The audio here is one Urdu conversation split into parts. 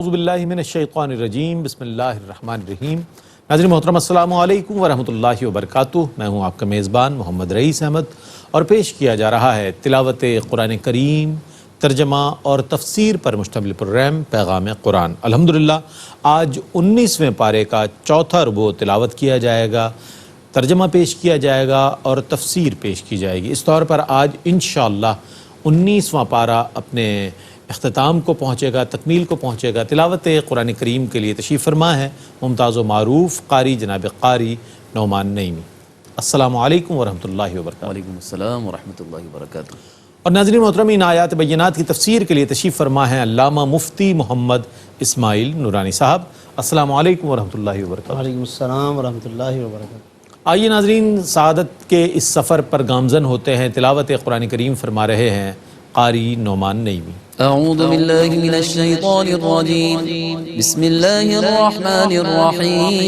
اعوذ باللہ من الشیطان الرجیم بسم اللہ الرحمن الرحیم۔ ناظرین محترم السلام علیکم ورحمۃ اللہ وبرکاتہ۔ میں ہوں آپ کا میزبان محمد رئیس احمد اور پیش کیا جا رہا ہے تلاوت قرآن کریم، ترجمہ اور تفسیر پر مشتمل پروگرام پیغام قرآن۔ الحمدللہ آج 19ویں پارے کا چوتھا ربع تلاوت کیا جائے گا، ترجمہ پیش کیا جائے گا اور تفسیر پیش کی جائے گی۔ اس طور پر آج انشاءاللہ 19واں پارہ اپنے اختتام کو پہنچے گا، تکمیل کو پہنچے گا۔ تلاوت قرآن کریم کے لیے تشریف فرما ہے ممتاز و معروف قاری جناب قاری نعمان نعیمی۔ السلام علیکم ورحمۃ اللہ وبرکاتہ۔ وعلیکم السلام ورحمۃ اللہ وبرکاتہ۔ اور ناظرین محترم، ان آیات بینات کی تفسیر کے لیے تشریف فرما ہے علامہ مفتی محمد اسماعیل نورانی صاحب۔ السلام علیکم ورحمۃ اللہ وبرکاتہ۔ وعلیکم السلام ورحمۃ اللہ وبرکاتہ۔ آئیے ناظرین، سعادت کے اس سفر پر گامزن ہوتے ہیں۔ تلاوت قرآن کریم فرما رہے ہیں قاری نعمان نعیمی۔ اعوذ باللہ من الشیطان الرجیم، بسم اللہ الرحمن الرحیم۔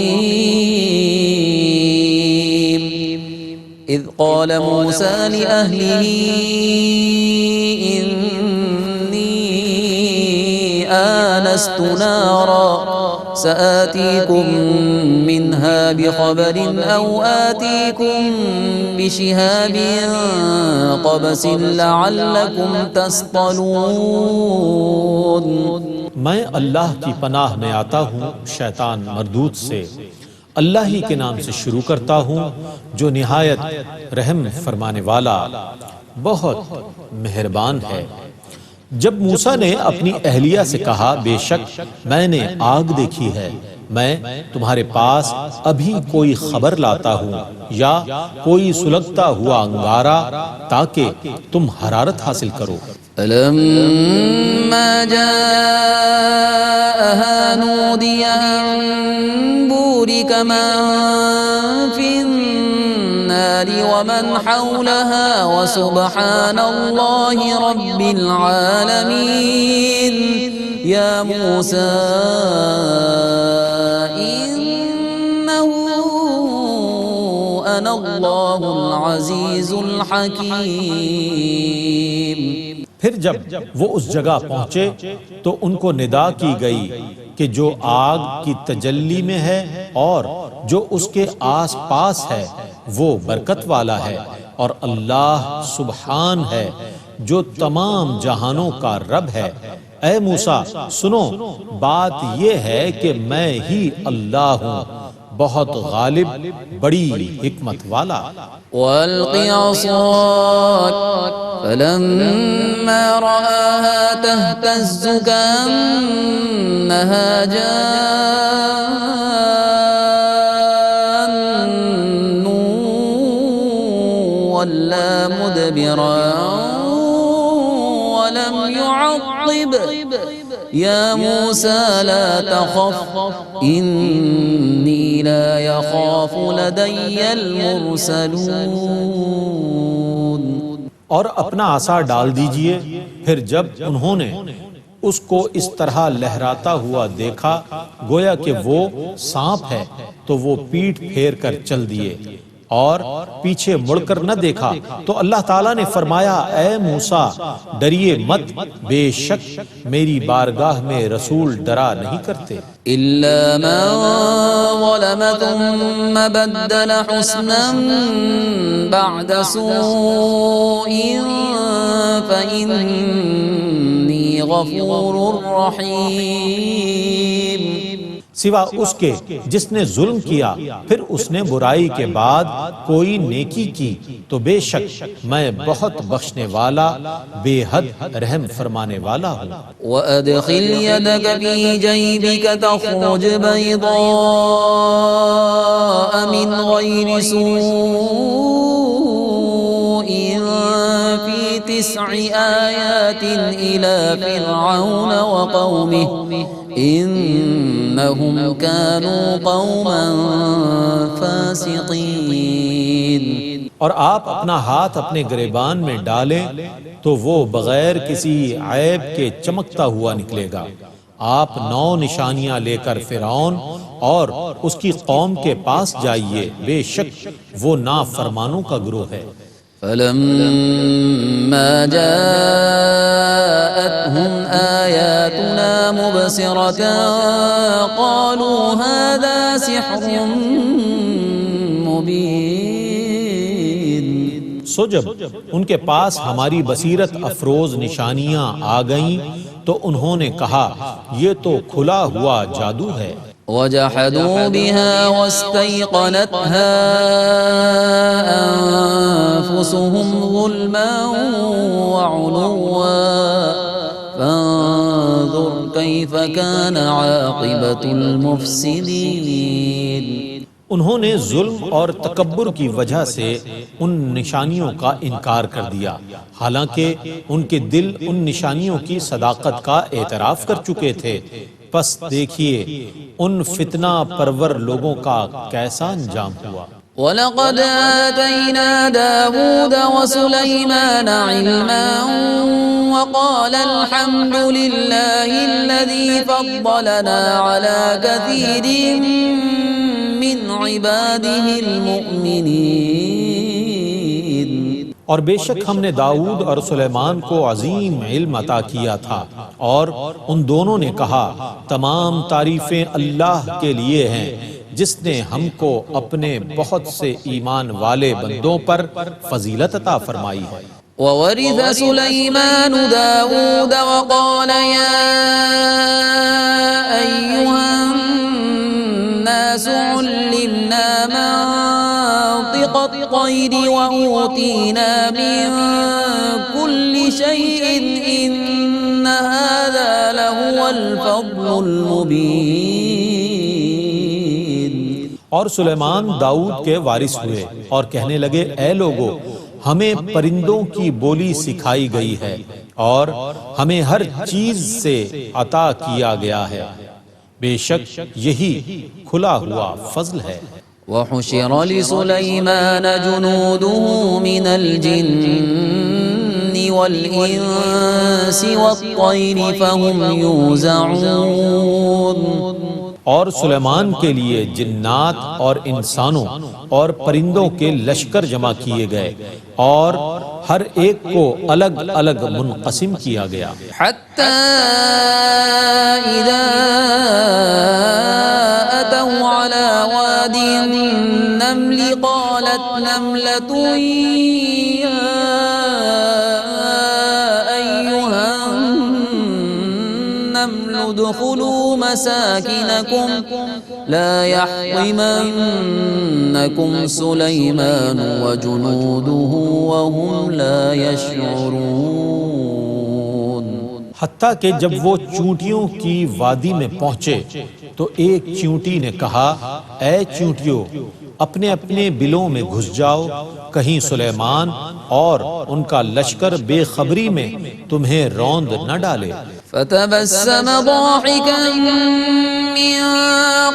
اذ قال موسیٰ لأہلہ انی آنست نارا سآتيكم منها بخبر أو آتيكم بشهاب قبس لعلكم تصطلون۔ میں اللہ کی پناہ میں آتا ہوں شیطان مردود سے۔ اللہ ہی کے نام سے شروع کرتا ہوں جو نہایت رحم فرمانے والا بہت مہربان ہے۔ جب موسیٰ نے اپنی اہلیہ سے کہا بے شک میں نے آگ دیکھی ہے، میں تمہارے پاس ابھی کوئی خبر لاتا ہوں یا کوئی سلگتا ہوا انگارہ تاکہ تم حرارت حاصل کرو۔ فلما جاءها نودي أن بورك من في النار ومن حولها وسبحان الله رب العالمين۔ يا موسى إنه أنا الله العزيز الحكيم۔ پھر جب وہ اس جگہ پہنچے تو ان کو ندا کی گئی کہ جو آگ کی تجلی میں ہے اور جو اس کے آس پاس ہے وہ برکت والا ہے، اور اللہ سبحان ہے جو تمام جہانوں کا رب ہے۔ اے موسیٰ سنو، بات یہ ہے کہ میں ہی اللہ ہوں، بہت غالب، بڑی حکمت والا۔ وَأَلْقِ عَصَاكَ فَلَمَّا رَآهَا تَهْتَزُّ كَأَنَّهَا جَانٌّ وَلَّىٰ مُدْبِرًا وَلَمْ يُعَقِّبْ۔ يَا مُوسَىٰ لَا تَخَفْ إِنِّي لَا يَخَافُ لَدَيَّ الْمُرْسَلُونَ۔ اور اپنا عصا ڈال دیجئے۔ پھر جب انہوں نے اس کو اس طرح لہراتا ہوا دیکھا گویا کہ وہ سانپ ہے تو وہ پیٹھ پھیر کر چل دیے اور پیچھے مڑ کر نہ دیکھا۔ تو اللہ تعالیٰ نے فرمایا اے موسیٰ ڈریے مت، بے شک میری بارگاہ میں رسول ڈرا نہیں کرتے۔ إِلَّا مَن ظَلَمَ ثُمَّ بَدَّلَ حُسْنًا بَعْدَ سُوءٍ فَإِنِّي غَفُورٌ رَّحِيمٌ۔ سوا اس کے جس نے ظلم کیا پھر اس نے برائی کے بعد کوئی نیکی کی تو بے شک میں بہت بخشنے والا، بے حد رحم فرمانے والا ہوں۔ وَأَدْخِلْ يَدَكَ فِي جَيْبِكَ تَخْرُجْ بَيْضَاءَ مِنْ غَيْرِ سُوءٍ فِي 9 آيَاتٍ إِلَى فِرْعَوْنَ وَقَوْمِهِ إِنَّهُمْ كَانُوا قَوْمًا فَاسِقِينَ۔ اور آپ اپنا ہاتھ اپنے گریبان میں ڈالیں تو وہ بغیر کسی عیب کے چمکتا ہوا نکلے گا۔ آپ 9 نشانیاں لے کر فرعون اور اس کی قوم کے پاس جائیے، بے شک وہ نافرمانوں کا گروہ ہے۔ فلما جاءتهم آياتنا مبصرة قالوا هذا سحر مبين. سو جب ان کے پاس ہماری بصیرت افروز نشانیاں آ گئیں تو انہوں نے کہا یہ تو کھلا ہوا جادو ہے. وجحدوا بها واستيقنتها أنفسهم ظلما وعلوا فانظر كيف كان عاقبة المفسدين. انہوں نے ظلم اور تکبر کی وجہ سے ان نشانیوں کا انکار کر دیا، حالانکہ ان کے دل ان نشانیوں کی صداقت کا اعتراف کر چکے تھے. پس دیکھیے ان فتنہ پرور لوگوں کا کیسا انجام ہوا. وَلَقَدْ آتَيْنَا دَاوُودَ وَسُلَيْمَانَ عِلْمًا وَقَالَ الْحَمْدُ لِلَّهِ الَّذِي فَضَّلَنَا عَلَى كَثِيرٍ مِّنْ عِبَادِهِ الْمُؤْمِنِينَ. اور بے شک ہم نے داؤد اور سلیمان کو عظیم علم عطا کیا تھا، اور ان دونوں نے کہا تمام تعریفیں اللہ کے لیے ہیں جس نے ہم کو اپنے بہت سے ایمان والے بندوں پر فضیلت عطا فرمائی ہے. وَوَرِثَ سُلَيْمَانُ دَاوُودَ وَقَالَ يَا أَيُّهَا النَّاسُ عُلِّمْنَا مَنطِقَ الطَّيْرِ وَأُوتِينَا مِن كُلِّ شَيْءٍ إِنَّ هَذَا لَهُوَ الْفَضْلُ الْمُبِينُ. اور سلیمان داؤد کے وارث ہوئے اور کہنے لگے اے لوگو، ہمیں پرندوں کی بولی سکھائی گئی ہے اور ہمیں ہر چیز سے عطا کیا گیا ہے، بے شک یہی کھلا ہوا فضل ہے. وحشر لسليمان جنوده من الجن والإنس والطير فهم يوزعون. اور سلیمان کے لیے جنات اور انسانوں اور پرندوں کے لشکر جمع کیے گئے اور ہر ایک کو الگ الگ منقسم کیا گیا. حتى إذا أتوا على واد النمل قالت نملة يا أيها النمل ادخلوا مساكنكم لا يحطمنكم سليمان وجنوده وهم لا يشعرون. حتیٰ کہ جب وہ چونٹیوں کی وادی میں پہنچے تو ایک چونٹی نے کہا اے چونٹیوں، اپنے اپنے بلوں میں گھس جاؤ، کہیں سلیمان اور ان کا لشکر بے خبری میں تمہیں روند نہ ڈالے. فتبسم ضاحكا من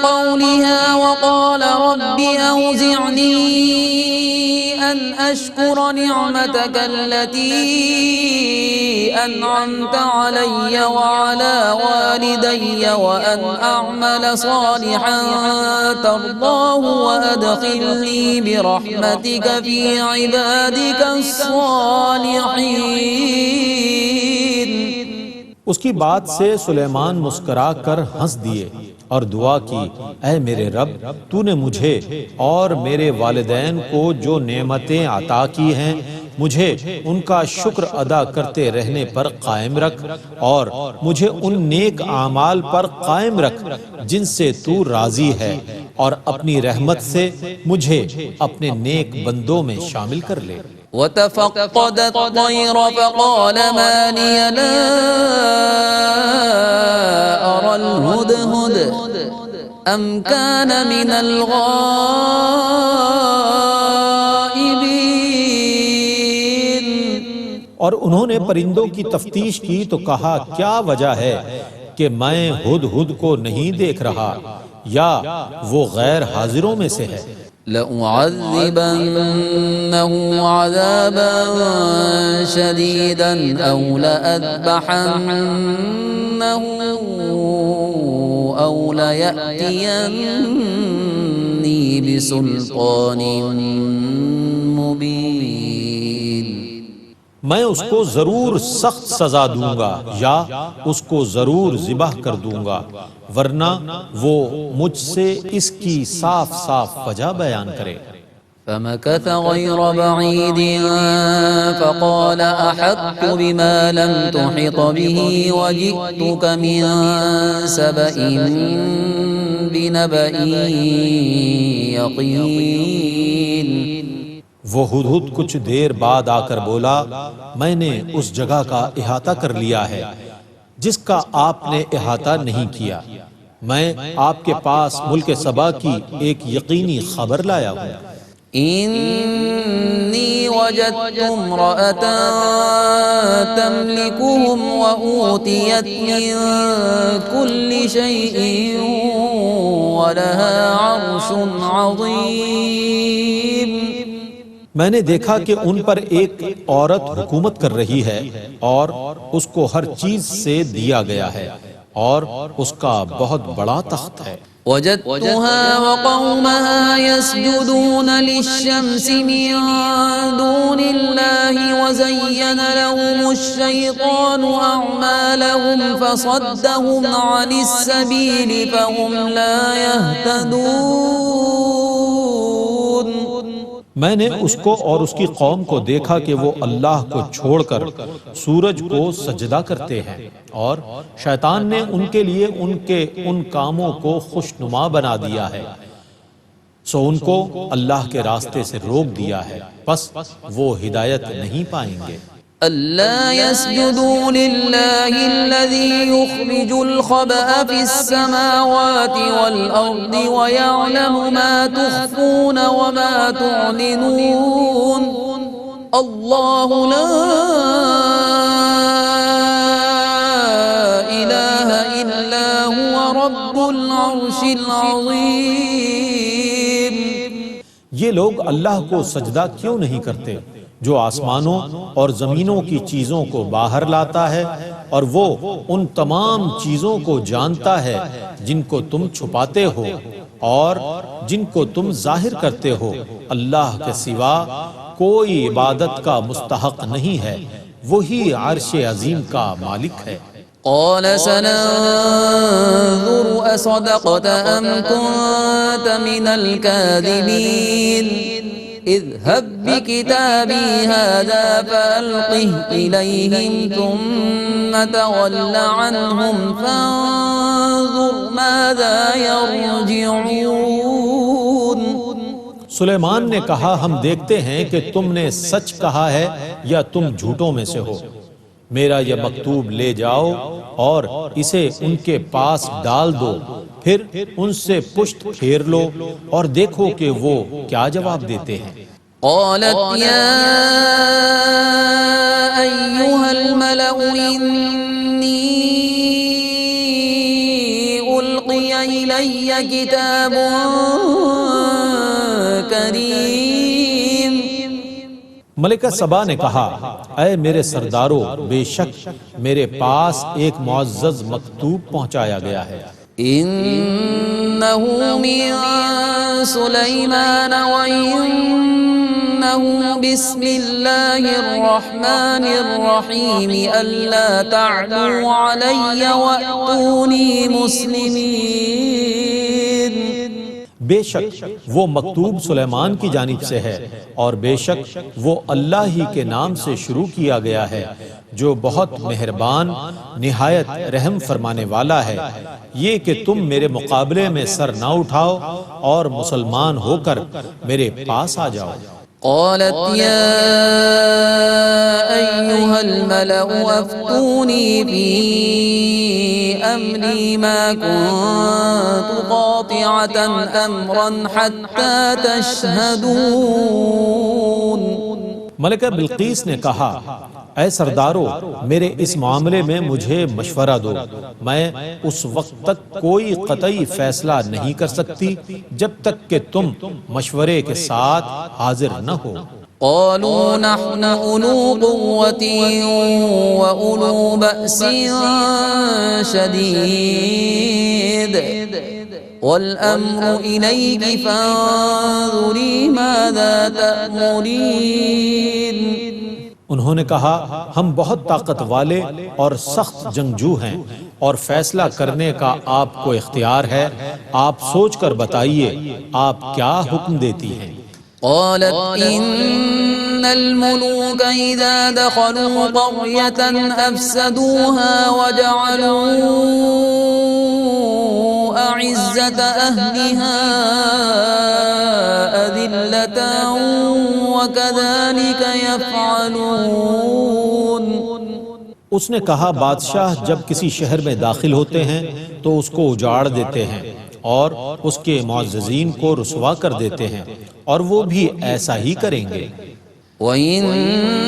قولها وقال رب أوزعني أن أشكر نعمتك التي أنعمت علي وعلى والدي وأن أعمل صالحا ترضاه وأدخلني برحمتك في عبادك الصالحين. اس کی بات سے سلیمان مسکرا کر ہنس دیے اور دعا کی اے میرے رب، تو نے مجھے اور میرے والدین کو جو نعمتیں عطا کی ہیں مجھے ان کا شکر ادا کرتے رہنے پر قائم رکھ، اور مجھے ان نیک اعمال پر قائم رکھ جن سے تو راضی ہے، اور اپنی رحمت سے مجھے اپنے نیک بندوں میں شامل کر لے. وتفقد الطير فقال ما لي لا أرى الهدهد أم كان من الغائبين. اور انہوں نے پرندوں کی تفتیش کی تو کہا کیا وجہ ہے کہ میں ہدہد کو نہیں دیکھ رہا، یا وہ غیر حاضروں میں سے ہے. لأعذبنه عذابا شديدا أو لأذبحنه أو ليأتيني بسلطان مبين. میں اس کو ضرور سخت سزا دوں گا یا اس کو ضرور ذبح کر دوں گا، ورنہ وہ مجھ سے اس کی صاف صاف وجہ بیان کرے۔ فمكث غير بعيد فقال أحطت بما لم تحط به وجئتك من سبأ بنبأ يقين۔ وہ ہدہد کچھ دیر بعد آ کر بولا، میں نے اس جگہ کا احاطہ کر لیا ہے جس کا آپ نے احاطہ نہیں کیا، میں آپ کے پاس ملک سبا کی ایک یقینی خبر لایا ہوں۔ إني وجدت امرأة تملكهم وأوتيت من كل شيء ولها عرش عظيم۔ میں نے دیکھا کہ ان پر ایک عورت حکومت کر رہی ہے اور اس کو ہر چیز سے دیا گیا ہے اور اس کا بہت بڑا تخت ہے۔ وجدتها وقومها يسجدون للشمس من دون الله وزين لهم الشيطان أعمالهم فصدهم عن السبيل فهم لا يهتدون۔ میں نے اس کو اور اس کی قوم کو دیکھا کہ وہ اللہ کو چھوڑ کر سورج کو سجدہ کرتے ہیں، اور شیطان نے ان کے لیے ان کے ان کاموں کو خوشنما بنا دیا ہے، سو ان کو اللہ کے راستے سے روک دیا ہے، پس وہ ہدایت نہیں پائیں گے۔ ألا يسجدوا لله الذي يخرج الخبأ في السماوات والأرض ويعلم ما تخفون وما تعلنون الله لا إله إلا هو رب العرش العظيم۔ یہ لوگ اللہ کو سجدہ کیوں نہیں کرتے جو آسمانوں اور زمینوں کی چیزوں کو باہر لاتا ہے، اور وہ ان تمام چیزوں کو جانتا ہے جن کو تم چھپاتے ہو اور جن کو تم ظاہر کرتے ہو۔ اللہ کے سوا کوئی عبادت کا مستحق نہیں ہے، وہی عرش عظیم کا مالک ہے۔ قال سننظر أصدقت أم كنت من الكاذبين اذهب بكتابي هذا فألقه إليهم ثم تول عنهم فانظر ماذا يرجعون۔ سلیمان نے کہا، ہم دیکھتے ہیں کہ تم نے سچ کہا ہے یا تم جھوٹوں میں سے ہو، میرا یہ مکتوب لے جاؤ اور اسے ان کے پاس ڈال دو، پھر ان سے پشت پھیر لو اور دیکھو کہ وہ کیا جواب دیتے ہیں۔ قالت يا أيها الملأ إني ألقي إلي كتاب كريم۔ ملکہ سبا نے کہا، اے میرے سردارو، بے شک میرے پاس ایک معزز مکتوب پہنچایا گیا ہے۔ إنه من سليمان وإنه بسم الله الرحمن الرحيم ألا تعلوا علي وأتوني مسلمين۔ بے شک وہ مکتوب سلیمان کی جانب سے ہے، اور بے شک وہ اللہ ہی کے نام سے شروع کیا گیا ہے جو بہت مہربان نہایت رحم فرمانے والا ہے، یہ کہ تم میرے مقابلے میں سر نہ اٹھاؤ اور مسلمان ہو کر میرے پاس آ جاؤ۔ قالت يا أيها الملأ أفتوني في أمري ما كنت قاطعة أمرا حتى تشهدون۔ ملکہ بلقیس نے کہا، اے سردارو، میرے اس معاملے میں مجھے مشورہ دو، میں اس وقت تک کوئی قطعی فیصلہ نہیں کر سکتی جب تک کہ تم مشورے کے ساتھ حاضر نہ ہو۔ قالوا نحن أولو قوة وأولو بأس شديد والأمر إليك فانظري ماذا تأمرين۔ انہوں نے کہا ہم بہت طاقت والے اور سخت جنگجو ہیں اور فیصلہ کرنے کا آپ کو اختیار ہے، آپ سوچ کر بتائیے آپ کیا حکم دیتی ہیں؟ قالت إن الملوك إذا دخلوا قرية أفسدوها وجعلوا أعزة أهلها أذلة وكذلك يفعلون۔ اس نے کہا بادشاہ جب کسی شہر میں داخل ہوتے ہیں تو اس کو اجاڑ دیتے ہیں اور اس کے معززین کو رسوا کر دیتے ہیں، اور وہ بھی ایسا ہی کریں گے۔ وَإِنِّي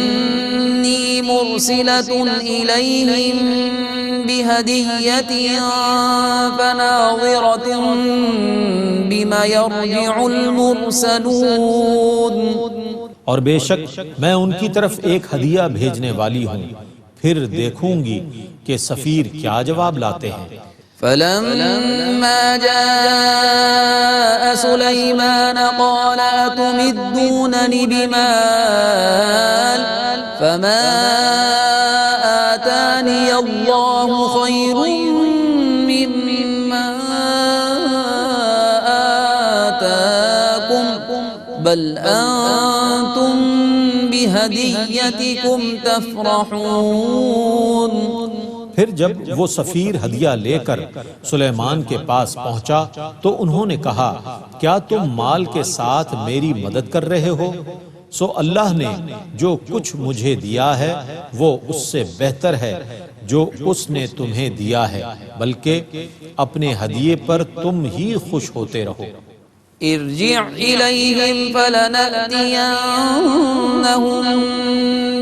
مُرْسِلَةٌ إِلَيْهِمْ بِهَدِيَّةٍ فَنَاظِرَةٌ بِمَ يَرْجِعُ الْمُرْسَلُونَ۔ اور بے شک میں ان کی طرف ایک ہدیہ بھیجنے والی ہوں، پھر دیکھوں گی کہ سفیر کیا جواب لاتے ہیں۔ فَلَمَّا جَاءَ سُلَيْمَانَ قَالَ أَتُمِدُّونَنِ بِمَالٍ فَمَا آتَانِيَ اللَّهُ خَيْرٌ مِّمَّا آتَاكُمْ بَلْ أَنتُمْ بِهَدِيَّتِكُمْ تَفْرَحُونَ۔ پھر جب وہ سفیر ہدیہ لے کر سلیمان کے پاس پہنچا تو انہوں نے کہا کیا تم مال کے ساتھ میری مدد کر رہے ہو؟ سو اللہ نے جو کچھ مجھے دیا ہے وہ اس سے بہتر ہے جو اس نے تمہیں دیا ہے، بلکہ اپنے ہدیے پر تم ہی خوش ہوتے رہو۔ ارجع إليهم فلنأتينهم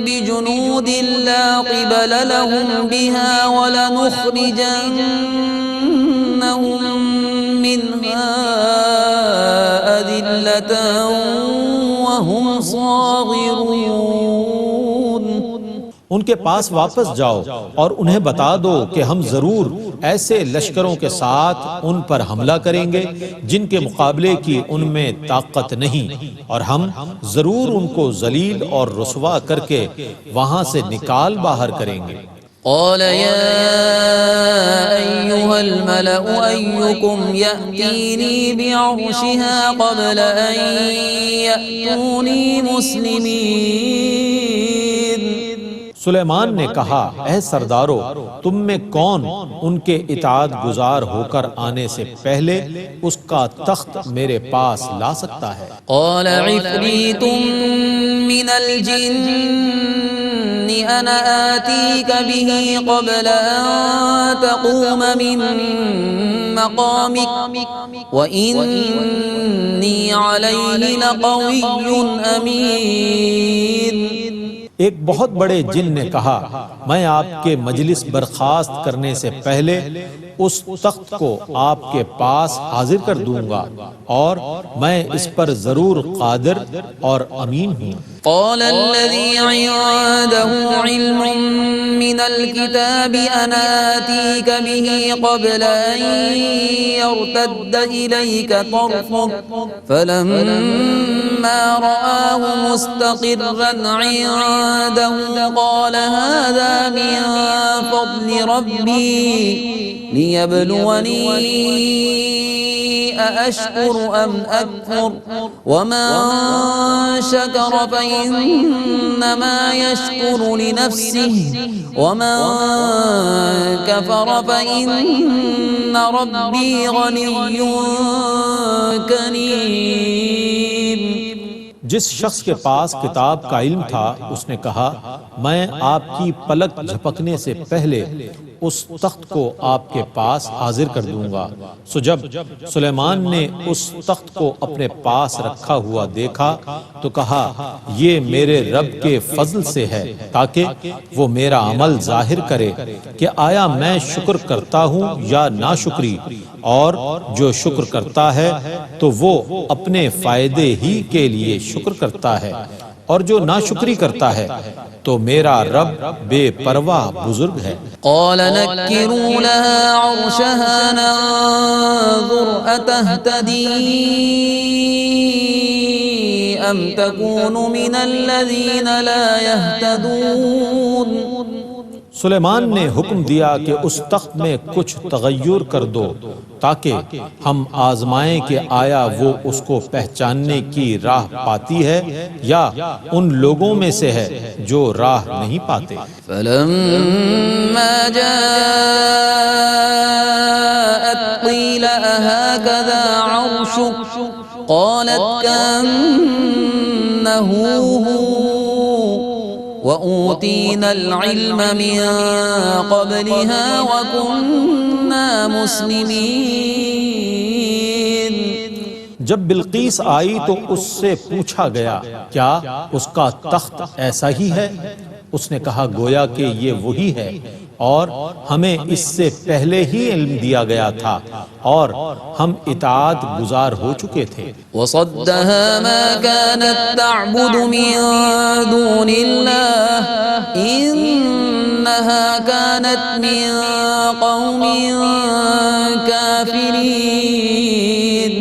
بجنود لا قبل لهم بها ولنخرجنهم منها أذلة وهم صاغرون۔ ان کے پاس واپس جاؤ اور انہیں بتا دو کہ ہم ضرور ایسے لشکروں کے ساتھ ان پر حملہ کریں گے جن کے مقابلے کی ان میں طاقت نہیں، اور ہم ضرور ان کو ذلیل اور رسوا کر کے وہاں سے نکال باہر کریں گے۔ قال يا أيها الملأ أيكم يأتيني بعرشها قبل أن يأتوني مسلمين۔ سلیمان نے کہا اے سردارو تم میں کون ان کے اطاعت گزار ہو کر آنے سے پہلے اس کا تخت میرے پاس لا سکتا ہے؟ قال عفریت من الجن انا آتیک به قبل ان تقوم من مقامک وإنی علیہ لقوی امین۔ ایک بہت بڑے جن نے کہا میں آپ کے مجلس برخاست کرنے سے پہلے اس تخت کو آپ کے پاس حاضر کر دوں گا اور میں اس پر ضرور قادر اور امین ہوں۔ قال الذي عنده علم من الكتاب أنا آتيك به قبل أن يرتد إليك طرفك فلما رآه مستقرا عنده قال هذا من فضل ربي ليبلوني أأشكر أم أكفر ومن شكر فإنما يشكر لنفسه ومن كفر فإن ربي غني كريم۔ جس شخص کے پاس کتاب کا علم تھا اس نے کہا میں آپ کی پلک جھپکنے سے پہلے اس تخت کو آپ کے پاس حاضر کر دوں گا۔ سو جب سلیمان نے اس تخت کو اپنے پاس رکھا ہوا دیکھا تو کہا یہ میرے رب کے فضل سے ہے تاکہ وہ میرا عمل ظاہر کرے کہ آیا میں شکر کرتا ہوں یا ناشکری، اور جو شکر کرتا ہے تو وہ اپنے فائدے ہی کے لیے شکر کرتا ہے، اور جو ناشکری کرتا ہے تو میرا رب بے پرواہ بزرگ ہے۔ قال نكروا لها عرشها ننظر أتهتدي أم تكون من الذين لا يهتدون سلیمان نے حکم دیا کہ اس تخت میں کچھ تغیر کر دو تاکہ ہم آزمائیں کہ آیا وہ اس کو پہچاننے کی راہ پاتی ہے یا ان لوگوں میں سے ہے جو راہ نہیں پاتے۔ فلما جاءت قيل أهكذا عرشك قالت كأنه هو وأوتينا العلم من قبلها وكنا مسلمين۔ جب بلقیس آئی تو اس سے پوچھا گیا کیا اس کا تخت ایسا ہی ہے؟ اس نے کہا گویا کہ یہ وہی ہے اور ہمیں اس سے پہلے ہی علم دیا گیا تھا اور ہم اطاعت گزار ہو چکے تھے۔ وصدها ما كانت تعبد من دون الله إنها كانت من قوم كافرين۔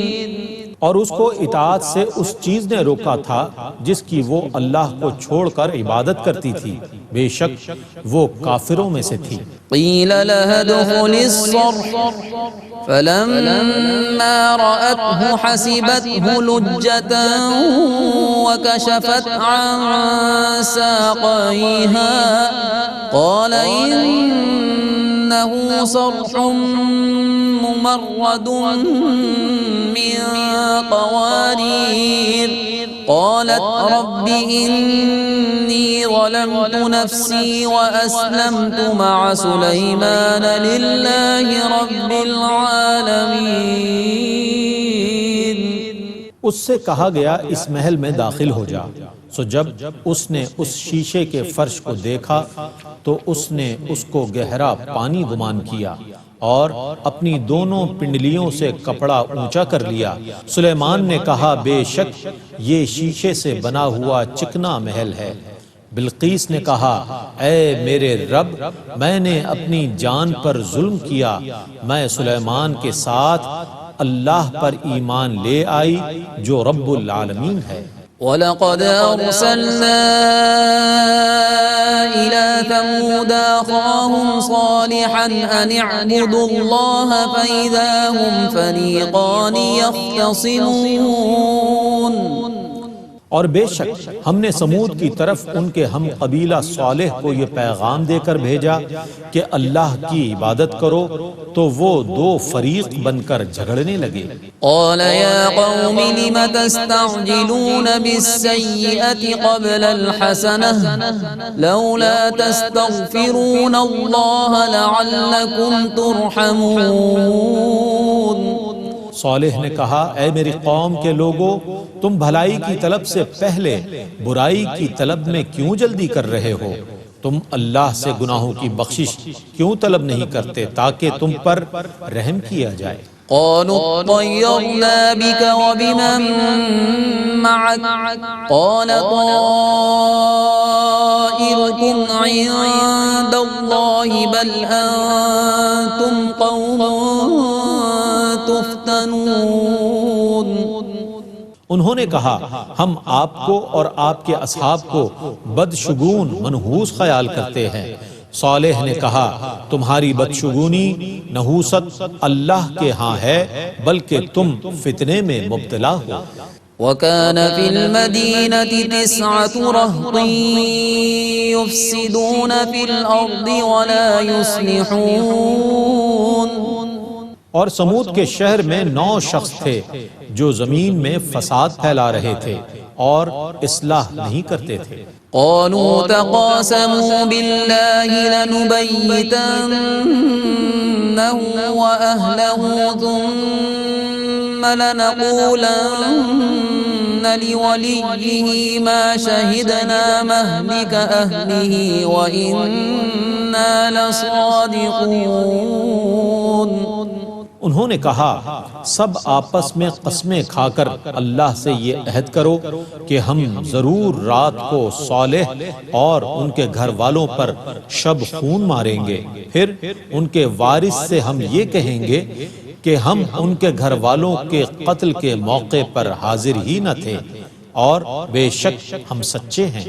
اور اس کو اطاعت سے اس چیز نے روکا تھا جس کی وہ اللہ کو چھوڑ کر عبادت کرتی تھی، بے شک وہ کافروں میں سے تھی۔ قیل لها ادخل الصرح فلما رأته حسبته لجة وكشفت عن ساقيها قال إنه صرح ممرد من قوارير قالت رب إني ظلمت نفسي وأسلمت مع سليمان لله رب العالمين۔ اس سے کہا گیا اس محل میں داخل ہو جا۔ سو جب اس نے اس شیشے کے فرش کو دیکھا تو اس نے اس کو گہرا پانی گمان کیا اور اپنی دونوں پنڈلیوں سے کپڑا اونچا کر لیا۔ سلیمان نے کہا بے شک یہ شیشے سے بنا ہوا چکنا محل ہے۔ بلقیس نے کہا اے میرے رب، میں نے اپنی جان پر ظلم کیا، میں سلیمان کے ساتھ اللہ پر ایمان لے آئی جو رب العالمین ہے۔ وَلَقَدْ أَرْسَلْنَا إِلَى ثَمُودَ أَخَاهُمْ صَالِحًا أَنِ اعْبُدُوا اللَّهَ فَإِذَا هُمْ فَرِيقَانِ يَخْتَصِمُونَ۔ اور بے شک ہم نے سمود کی طرف ان کے ہم قبیلہ صالح کو یہ پیغام دے کر بھیجا کہ اللہ کی عبادت کرو تو وہ دو فریق بن کر جھگڑنے لگے۔ قال يا قوم لم تستعجلون بالسيئة قبل الحسنة لولا تستغفرون الله لعلكم ترحمون۔ صالح نے کہا اے میری قوم کے لوگو، تم بھلائی کی طلب سے پہلے برائی کی طلب میں کیوں جلدی کر رہے ہو؟ تم اللہ سے گناہوں کی بخشش کیوں طلب نہیں کرتے تاکہ تم پر رحم کیا جائے؟ قالوا اطيرنا بك وبمن معك قال طائركم عند الله بل أنتم قوم تفتنون۔ انہوں نے کہا ہم آپ کو اور آپ کے اصحاب کو بدشگون منحوس خیال کرتے ہیں۔ صالح نے کہا تمہاری بدشگونی نحوست اللہ کے ہاں ہے بلکہ تم فتنے میں مبتلا ہو۔ وَكَانَ فِي الْمَدِينَةِ 9 رَهْطٍ يُفْسِدُونَ فِي الْأَرْضِ وَلَا يُصْلِحُونَ۔ اور سمود کے شہر میں 9 شخص تھے جو زمین میں فساد پھیلا رہے تھے اور اصلاح نہیں کرتے تھے۔ قالوا تقاسموا بالله لنبيتنه وأهله ثم لنقولن لوليه ما شهدنا مهلك أهله وإنا لصادقون۔ انہوں نے کہا سب آپس میں قسمیں کھا کر اللہ سے یہ عہد کرو کہ ہم ضرور رات کو صالح اور ان کے گھر والوں پر شب خون ماریں گے، پھر ان کے وارث سے ہم یہ کہیں گے کہ ہم ان کے گھر والوں کے قتل کے موقع پر حاضر ہی نہ تھے، اور بے شک ہم سچے ہیں۔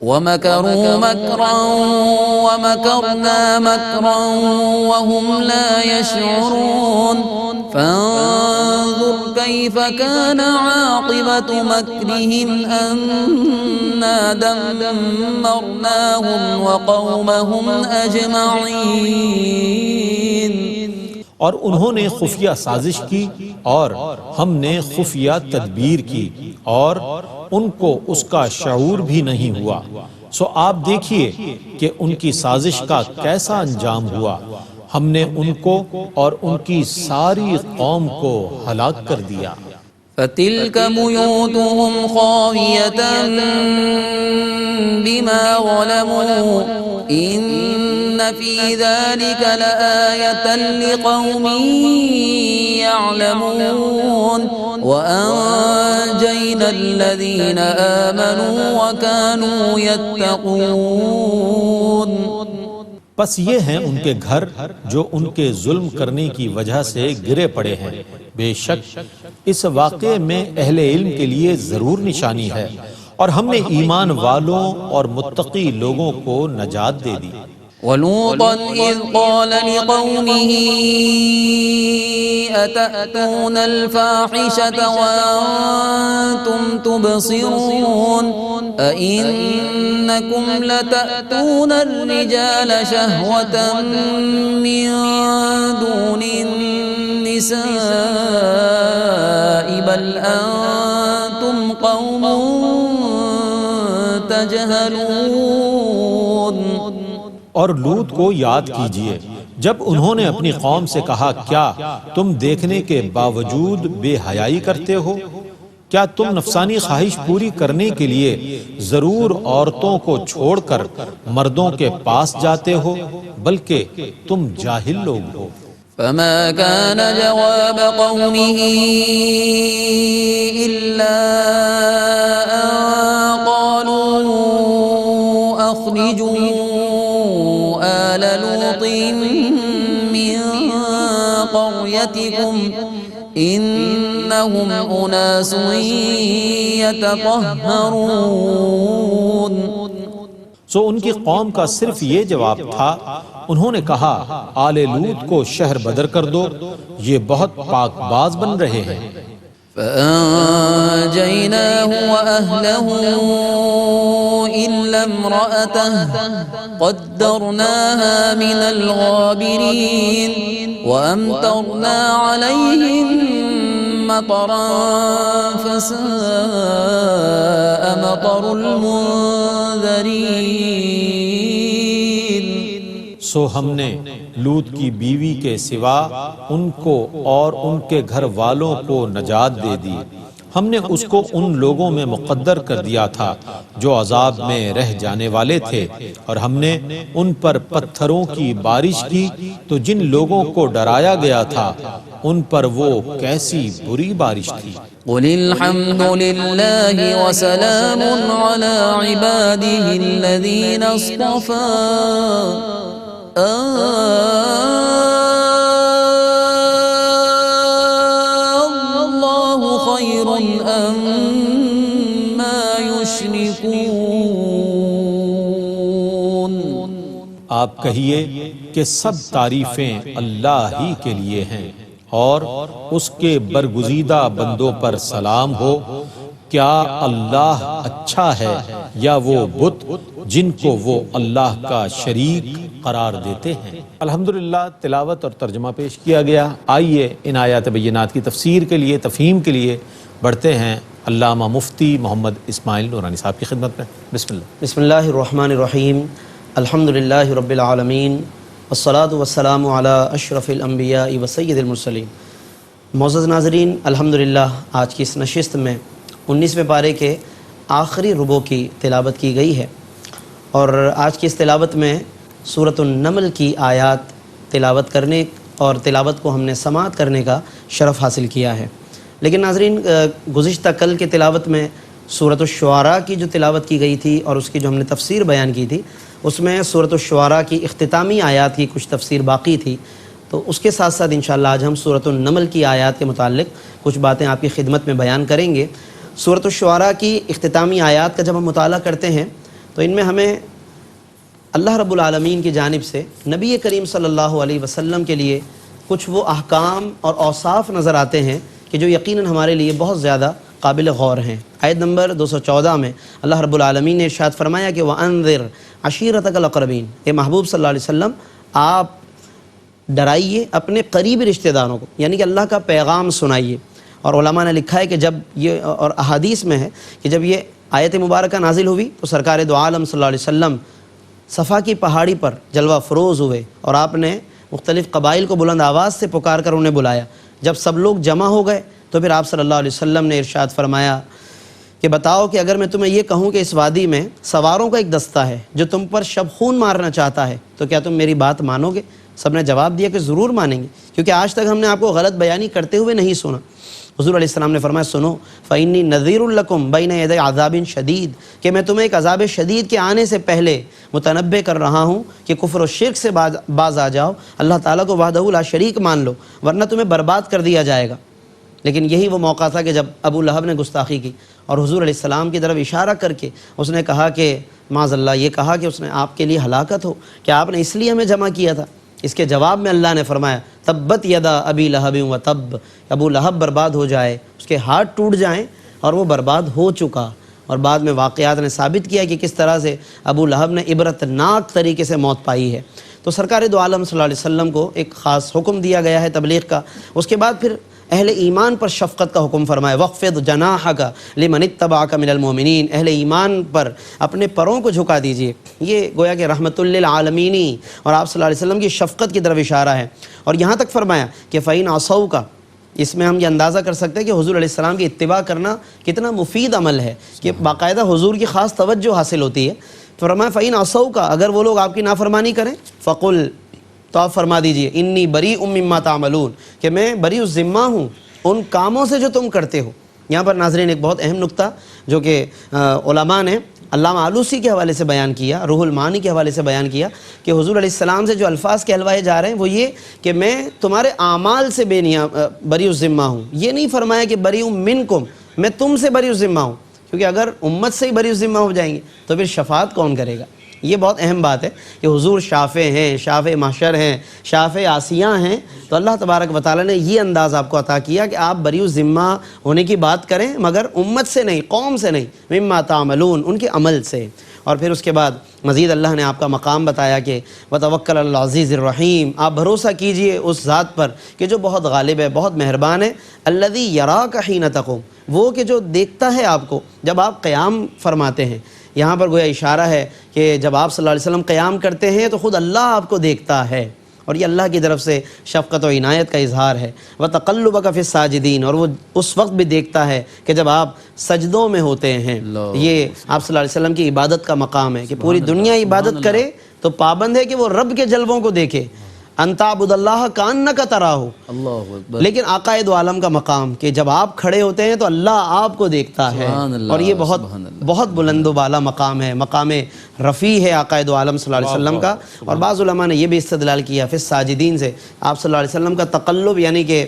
وَمَكَرُوا مَكْرًا وَمَكَرْنَا مَكْرًا وَهُمْ لَا يَشْعُرُونَ فَانظُرْ كَيْفَ كَانَ عَاقِبَةُ مَكْرِهِمْ أَنَّا دَمَّرْنَاهُمْ وَقَوْمَهُمْ أَجْمَعِينَ۔ اور انہوں نے خفیہ سازش کی اور ہم نے خفیہ تدبیر کی اور ان کو اس کا شعور بھی نہیں ہوا، سو آپ دیکھیے کہ ان کی سازش کا کیسا انجام ہوا۔ ہم نے ان کو اور ان کی ساری قوم کو ہلاک کر دیا۔ فَتِلْكَ بُيُوتُهُمْ خَاوِيَةً بِمَا ظَلَمُوا إِنَّ فِي ذَلِكَ لَآيَةً لِقَوْمٍ يَعْلَمُونَ وَأَنجَيْنَا الَّذِينَ آمَنُوا وَكَانُوا يَتَّقُونَ۔ پس یہ ہیں ان کے گھر جو ان کے ظلم کرنے کی وجہ سے گرے پڑے ہیں، بے شک اس واقعے میں اہل علم کے لیے ضرور نشانی ہے، اور ہم نے ایمان والوں اور متقی لوگوں کو نجات دے دی۔ وَلُوطًا إِذْ قَالَ لِقَوْمِهِ أَتَأْتُونَ الْفَاحِشَةَ وَأَنْتُمْ تُبْصِرُونَ أَإِنَّكُمْ لَتَأْتُونَ الرِّجَالَ شَهْوَةً مِّن دُونِ النِّسَاءِ بَلْ أَنْتُمْ قَوْمٌ تَجْهَلُونَ۔ اور لوط کو یاد کیجئے جب انہوں نے اپنی قوم سے کہا، کیا تم دیکھنے کے باوجود بے حیائی کرتے ہو؟ کیا تم نفسانی خواہش پوری کرنے کے لیے ضرور عورتوں کو چھوڑ کر مردوں کے پاس جاتے ہو؟ بلکہ تم جاہل لوگ ہو۔ فما كان جواب قومه إلا أن قالوا أخرجوا آل لوط من قريتكم إنهم أناس يتطهرون۔ سو ان کی قوم کا صرف یہ جواب تھا، انہوں نے کہا آل لوط کو شہر بدر کر دو، یہ بہت پاک باز بن رہے ہیں۔ فأنجيناه وأهله إلا امرأته قدرناها من الغابرين وأمطرنا عليهم مطرا فساء مطر المنذرين۔ سو ہم نے لوط کی بیوی کے سوا ان کو اور ان کے گھر والوں کو نجات دے دی۔ ہم نے اس کو ان لوگوں میں مقدر کر دیا تھا جو عذاب میں رہ جانے والے تھے، اور ہم نے ان پر پتھروں کی بارش کی تو جن لوگوں کو ڈرایا گیا تھا ان پر وہ کیسی بری بارش تھی۔ قل الحمد لله وسلام على عباده الذين اصطفى الله خير أما يشركون۔ آپ کہیے کہ سب تعریفیں اللہ ہی کے لیے ہیں، اور اس کے برگزیدہ بندوں پر سلام ہو۔ کیا اللہ اچھا ہے یا وہ بت جن کو وہ اللہ کا شریک قرار دیتے ہیں؟ الحمدللہ تلاوت اور ترجمہ پیش کیا گیا۔ آئیے ان آیات بینات کی تفسیر کے لیے، تفہیم کے لیے بڑھتے ہیں علامہ مفتی محمد اسماعیل نورانی صاحب کی خدمت میں۔ بسم اللہ۔ بسم اللہ الرحمن الرحیم، الحمدللہ رب العالمین، والصلاة والسلام علی اشرف الانبیاء وسید المرسلین۔ معزز ناظرین، الحمدللہ آج کی اس نشست میں 19ویں پارے کے آخری ربع کی تلاوت کی گئی ہے، اور آج کی اس تلاوت میں سورۃ النمل کی آیات تلاوت کرنے اور تلاوت کو ہم نے سماعت کرنے کا شرف حاصل کیا ہے۔ لیکن ناظرین، گزشتہ کل کے تلاوت میں سورۃ الشعراء کی جو تلاوت کی گئی تھی اور اس کی جو ہم نے تفسیر بیان کی تھی، اس میں سورۃ الشعراء کی اختتامی آیات کی کچھ تفسیر باقی تھی، تو اس کے ساتھ ساتھ انشاءاللہ آج ہم سورۃ النمل کی آیات کے متعلق کچھ باتیں آپ کی خدمت میں بیان کریں گے۔ سورۃ الشعراء کی اختتامی آیات کا جب ہم مطالعہ کرتے ہیں تو ان میں ہمیں اللہ رب العالمین کی جانب سے نبی کریم صلی اللہ علیہ وسلم کے لیے کچھ وہ احکام اور اوصاف نظر آتے ہیں کہ جو یقیناً ہمارے لیے بہت زیادہ قابل غور ہیں۔ آیت نمبر 214 میں اللہ رب العالمین نے ارشاد فرمایا کہ وَأَنذِرْ عَشِيرَتَكَ الْأَقْرَبِينَ، اے محبوب صلی اللہ علیہ وسلم آپ ڈرائیے اپنے قریبی رشتہ داروں کو، یعنی کہ اللہ کا پیغام سنائیے۔ اور علماء نے لکھا ہے کہ جب یہ، اور احادیث میں ہے کہ جب یہ آیت مبارکہ نازل ہوئی تو سرکار دو عالم صلی اللہ علیہ وسلم صفا کی پہاڑی پر جلوہ فروز ہوئے اور آپ نے مختلف قبائل کو بلند آواز سے پکار کر انہیں بلایا۔ جب سب لوگ جمع ہو گئے تو پھر آپ صلی اللہ علیہ وسلم نے ارشاد فرمایا کہ بتاؤ کہ اگر میں تمہیں یہ کہوں کہ اس وادی میں سواروں کا ایک دستہ ہے جو تم پر شب خون مارنا چاہتا ہے تو کیا تم میری بات مانو گے؟ سب نے جواب دیا کہ ضرور مانیں گے، کیونکہ آج تک ہم نے آپ کو غلط بیانی کرتے ہوئے نہیں سنا۔ حضور علیہ السلام نے فرمایا سنو فَإِنِّي نَذِيرٌ لَكُمْ بَيْنَ يَدَيْ عَذَابٍ شَدِيدٍ، کہ میں تمہیں ایک عذاب شدید کے آنے سے پہلے متنبہ کر رہا ہوں کہ کفر و شرک سے باز آ جاؤ، اللہ تعالیٰ کو وحدہ لا شریک مان لو ورنہ تمہیں برباد کر دیا جائے گا۔ لیکن یہی وہ موقع تھا کہ جب ابو لہب نے گستاخی کی اور حضور علیہ السلام کی طرف اشارہ کر کے اس نے کہا کہ معاذ اللہ، یہ کہا کہ اس نے آپ کے لیے ہلاکت ہو، کہ آپ نے اس لیے ہمیں جمع کیا تھا۔ اس کے جواب میں اللہ نے فرمایا تبت یدا ابی لہب و تب، ابو لہب برباد ہو جائے، اس کے ہاتھ ٹوٹ جائیں، اور وہ برباد ہو چکا۔ اور بعد میں واقعات نے ثابت کیا کہ کس طرح سے ابو لہب نے عبرتناک طریقے سے موت پائی ہے۔ تو سرکار دو عالم صلی اللہ علیہ وسلم کو ایک خاص حکم دیا گیا ہے تبلیغ کا۔ اس کے بعد پھر اہل ایمان پر شفقت کا حکم فرمایا وَخْفِضْ جَنَاحَكَ لِمَنِ اتَّبَعَكَ مِنَ الْمُؤْمِنِينَ، اہل ایمان پر اپنے پروں کو جھکا دیجئے۔ یہ گویا کہ رحمت للعالمینی اور آپ صلی اللہ علیہ وسلم کی شفقت کی طرف اشارہ ہے۔ اور یہاں تک فرمایا کہ فَإِنْ عَصَوْكَ، اس میں ہم یہ اندازہ کر سکتے ہیں کہ حضور علیہ السلام کی اتباع کرنا کتنا مفید عمل ہے، کہ باقاعدہ حضور کی خاص توجہ حاصل ہوتی ہے۔ فرمایا فَإِنْ عَصَوْكَ، اگر وہ لوگ آپ کی نافرمانی کریں فَقُلْ، تو آپ فرما دیجئے انی بریء مما تعملون، کہ میں بریء الذمہ ہوں ان کاموں سے جو تم کرتے ہو۔ یہاں پر ناظرین ایک بہت اہم نقطہ جو کہ علماء نے علامہ آلوسی کے حوالے سے بیان کیا، روح المعانی کے حوالے سے بیان کیا کہ حضور علیہ السلام سے جو الفاظ کہلوائے جا رہے ہیں وہ یہ کہ میں تمہارے اعمال سے بریء الذمہ ہوں۔ یہ نہیں فرمایا کہ بریء منکم، میں تم سے بریء الذمہ ہوں، کیونکہ اگر امت سے ہی بریء الذمہ ہو جائیں گے تو پھر شفاعت کون کرے گا؟ یہ بہت اہم بات ہے کہ حضور شافع ہیں، شافع محشر ہیں، شافع آسیہ ہیں، تو اللہ تبارک و تعالیٰ نے یہ انداز آپ کو عطا کیا کہ آپ بریء الذمہ ہونے کی بات کریں، مگر امت سے نہیں، قوم سے نہیں، مما تعملون، ان کے عمل سے۔ اور پھر اس کے بعد مزید اللہ نے آپ کا مقام بتایا کہ وتوکل علی العزیز الرحیم، آپ بھروسہ کیجئے اس ذات پر کہ جو بہت غالب ہے، بہت مہربان ہے، الذی یراک حین تقوم، وہ کہ جو دیکھتا ہے آپ کو جب آپ قیام فرماتے ہیں۔ یہاں پر گویا اشارہ ہے کہ جب آپ صلی اللہ علیہ وسلم قیام کرتے ہیں تو خود اللہ آپ کو دیکھتا ہے، اور یہ اللہ کی طرف سے شفقت و عنایت کا اظہار ہے۔ وَتَقَلُّبَكَ فِي السَّاجِدِينَ، اور وہ اس وقت بھی دیکھتا ہے کہ جب آپ سجدوں میں ہوتے ہیں۔ یہ آپ صلی اللہ علیہ وسلم کی عبادت کا مقام ہے کہ پوری دنیا عبادت کرے تو پابند ہے کہ وہ رب کے جلووں کو دیکھے، ان تعبد اللہ کانک تراہ، لیکن آقا دو عالم کا مقام کہ جب آپ کھڑے ہوتے ہیں تو اللہ آپ کو دیکھتا ہے، اور یہ بہت بلند و بالا مقام ہے، مقام رفیع ہے آقا دو عالم صلی اللہ علیہ وسلم کا۔ اور بعض علماء نے یہ بھی استدلال کیا فی الساجدین سے، آپ صلی اللہ علیہ وسلم کا تقلب یعنی کہ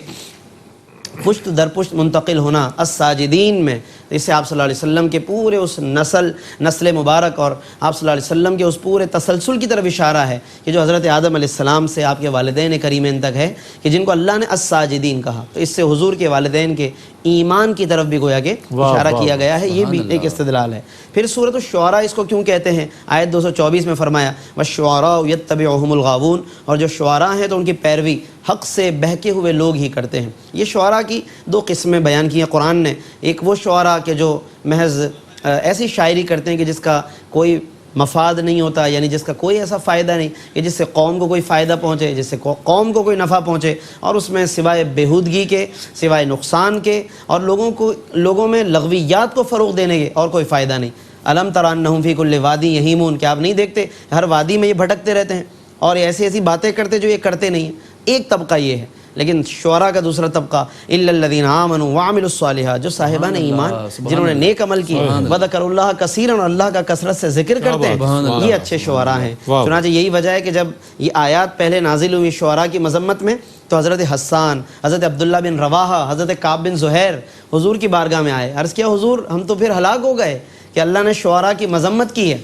پشت در پشت منتقل ہونا الساجدین میں، اس سے آپ صلی اللہ علیہ وسلم کے پورے اس نسل مبارک اور آپ صلی اللہ علیہ وسلم کے اس پورے تسلسل کی طرف اشارہ ہے کہ جو حضرت آدم علیہ السلام سے آپ کے والدین کریمین تک ہے کہ جن کو اللہ نے الساجدین کہا، تو اس سے حضور کے والدین کے ایمان کی طرف بھی گویا کہ اشارہ کیا گیا ہے، یہ بھی ایک استدلال ہے۔ پھر سورۃ الشعراء اس کو کیوں کہتے ہیں؟ آیت 224 میں فرمایا وَالشُّعَرَاءُ يَتَّبِعُهُمُ الْغَاوُونَ، اور جو شعراء ہیں تو ان کی پیروی حق سے بہکے ہوئے لوگ ہی کرتے ہیں۔ یہ شعراء کی دو قسمیں بیان کی ہیں قرآن نے، ایک وہ شعراء کہ جو محض ایسی شاعری کرتے ہیں کہ جس کا کوئی مفاد نہیں ہوتا، یعنی جس کا کوئی ایسا فائدہ نہیں کہ جس سے قوم کو کوئی فائدہ پہنچے، جس سے قوم کو کوئی نفع پہنچے، اور اس میں سوائے بےہودگی کے، سوائے نقصان کے، اور لوگوں میں لغویات کو فروغ دینے کے اور کوئی فائدہ نہیں۔ الم تر انہم فی کل وادی یہیمون، کہ آپ نہیں دیکھتے ہر وادی میں یہ بھٹکتے رہتے ہیں اور ایسی باتیں کرتے جو یہ کرتے نہیں ہیں۔ ایک طبقہ یہ ہے، لیکن شعراء کا دوسرا طبقہ الا الذین آمنوا وعملوا الصالحات، جو صاحبان ایمان جنہوں نے نیک عمل کیے، وذکروا اللہ کثیرا، اور اللہ کا کثرت سے ذکر کرتے ہیں، یہ اچھے شعراء ہیں۔ چنانچہ یہی وجہ ہے کہ جب یہ آیات پہلے نازل ہوئی شعراء کی مذمت میں تو حضرت حسان، حضرت عبداللہ بن رواحہ، حضرت کعب بن زہیر حضور کی بارگاہ میں آئے، عرض کیا حضور ہم تو پھر ہلاک ہو گئے کہ اللہ نے شعراء کی مذمت کی ہے.